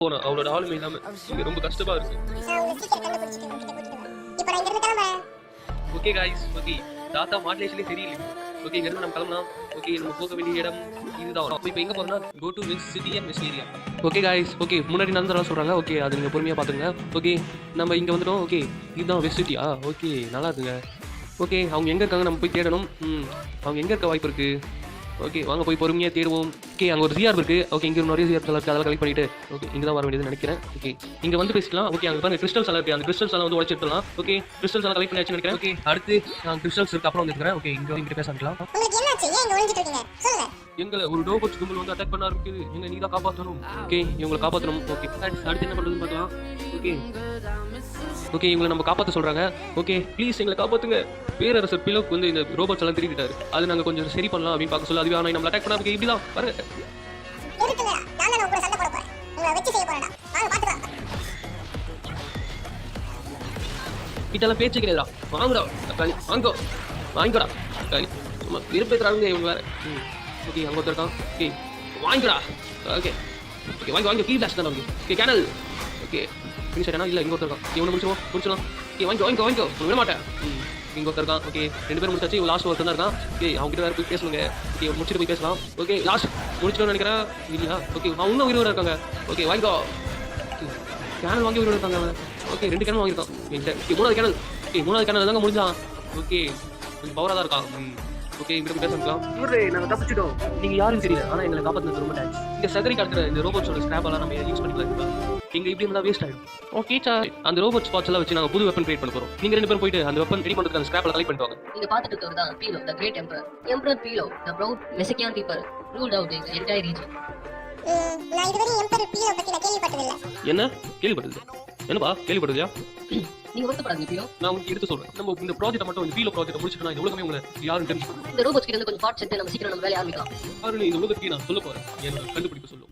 போறேன் அவளோட ஆளுமை இல்லாம இங்க ரொம்ப கஷ்டமா இருக்கு. ஓகே காய்ஸ், ஓகே தாத்தா மாடுலேஷன்லேயே தெரியல. ஓகே இங்க இருந்து நம்ம கிளம்பலாம். ஓகே நம்ம போக வேண்டிய இடம் இதுதான். இப்போ எங்க போறோம்னா go to west city and west area. Okay guys, okay முன்னாடி நடந்துடலாம் சொல்றாங்க. ஓகே அது நீங்க பொறுமையா பாத்துங்க. ஓகே நம்ம இங்க வந்துட்டோம். ஓகே இதுதான் வெஸ்ட் சிட்டியா? ஓகே நல்லா இருக்குங்க. ஓகே அவங்க எங்க இருக்காங்க நம்ம போய் தேடணும். அவங்க எங்க இருக்க வாய்ப்பு இருக்கு? ஓகே வாங்க போய் பொறுமையாக தேடுவோம். ஓகே அங்கே ஒரு ஜிஆர் இருக்குது. ஓகே இங்கே நிறைய ஜிஆர் இருக்குது, அதெல்லாம் கலெக்ட் பண்ணிட்டு ஓகே இங்கே தான் வர வேண்டியதுன்னு நினைக்கிறேன். ஓகே இங்கே வந்து பேசிக்கலாம். ஓகே அங்கே பாருங்க கிறிஸ்டல்ஸ் எல்லாம் இருக்குது. அந்த கிறிஸ்டல்ஸ் எல்லாம் வந்து உடச்சு எடுத்துலாம். ஓகே கிறிஸ்டல்ஸ் எல்லாம் கலெக்ட் பண்ணி நினைக்கிறேன். ஓகே அடுத்து கிறிஸ்டல்ஸ் இருக்கு அப்புறம் வந்துருக்கேன். ஓகே இங்கே வந்து பேச ஆரம்பிக்கலாம். எங்களை ஒரு ரோபோட்ஸ் கும்பல் வந்து அட்டாக் பண்ண ஆரம்பிக்குது. எங்க நீ தான் காப்பாற்றணும். ஓகே இவங்களை காப்பாற்றணும். ஓகே அடுத்து என்ன பண்ணுறதுன்னு பார்க்கலாம். ஓகே ஓகே இவங்களை நம்ம காப்பாற்ற சொல்கிறாங்க. ஓகே ப்ளீஸ் எங்களை காப்பாற்றுங்க. பேரரசர் பிளவுக்கு வந்து இந்த ரோபோட்ஸ் எல்லாம் திருடிட்டாரு. அது நாங்கள் கொஞ்சம் சரி பண்ணலாம் அப்படின்னு பார்க்க சொல்ல. அதுவே ஆனால் நம்ம அட்டாக் பண்ணாமல் இப்படி தான் பாருங்க. இதெல்லாம் பேச்சு கிடையாதா? வாங்குடா களி வாங்கோ வாங்கிக்கோடா களி சும்மா விருப்பத்துறாங்க இவங்க வேற. ஓகே அங்கே ஒருத்தருக்கான். ஓகே வாங்கிக்கோடா. ஓகே ஓகே வாங்கி கீ பிளாஸ்ட் தான். Okay canal. ஓகே ஃபினிஷ் ஆகிட்டா இல்லை இங்கே ஒருத்தருக்கான். இவனை முடிச்சிடலாம். ஓகே வாங்கிக்கோ விட மாட்டேன். இங்கே ஒருத்தருக்கான். ஓகே 2 பேரும் முடிச்சாச்சு. லாஸ்ட் ஒருத்தர் தான் இருக்கான். ஓகே அவங்க கிட்ட வேறு போய் பேசணுங்க. ஓகே முடிச்சுட்டு போய் பேசலாம். ஓகே லாஸ்ட் முடிச்சிட்டோன்னு நினைக்கிறேன் இல்லையா? ஓகே இன்னும் உயிரோட இருக்காங்க. ஓகே வாங்கிக்கோ. கேனல் வாங்கி உயிரோட இருக்காங்க. ஓகே 2 கேனல் வாங்கியிருக்கான். ஓகே 3வது கேனல். ஓகே 3வது கேனல் தாங்க முடிஞ்சான். ஓகே கொஞ்சம் பவராக தான் இருக்கான். ஓகே இங்கே பேச முடியலாம். நாங்கள் தப்பிச்சிட்டோம். நீங்கள் யாரும் தெரியல ஆனால் எங்களை காப்பாற்றுறது ரொம்ப தேங்க்ஸ். இந்த சகரி கடத்துற இந்த ரோபோட்ஸோட ஸ்கிராப்பெல்லாம் நம்ம யூஸ் பண்ணிக்கலாம். இங்கே இப்படி இருந்தால் வேஸ்ட் ஆகிடும். ஓகே சார் அந்த ரோபோட் ஸ்பாட்ஸ் எல்லாம் வச்சு நாங்கள் புது வெப்பன் கிரியேட் பண்ண போகிறோம். நீங்கள் 2 பேரும் போயிட்டு அந்த வெப்பன் ரெடி பண்ணுறதுக்கு அந்த ஸ்கிராப்பெல்லாம் கலெக்ட் பண்ணிட்டு வாங்க. நீங்க பார்த்துட்டு இருக்கிறது தான் below the great emperor below the proud Mexican people ruled out the entire region. நான் இதுவரை எம்பரர் பீலோ பத்தி நான் கேள்விப்பட்டதில்லை. என்ன கேள்விப்பட்டது? என்னப்பா கேள்விப்பட்டதுயா? நீங்க வருத்தப்படாதீங்க பீலோ. நான் உங்களுக்கு எடுத்து சொல்றேன். நம்ம இந்த ப்ராஜெக்ட் மட்டும் இந்த பீலோ ப்ராஜெக்ட் முடிச்சிட்டா இந்த உலகமே உங்களை யாரும் தெரிஞ்சுக்கணும். இந்த ரோபோட்ஸ் கிட்ட இருந்து கொஞ்சம் பார்ட்ஸ் எடுத்து நம்ம சீக்கிரம் நம்ம வேலைய ஆரம்பிக்கலாம். இந்த உலகத்துக்கு நான் சொல்ல போறேன் என்னோட கண்டுபிடிப்பு சொல்லுவோம்.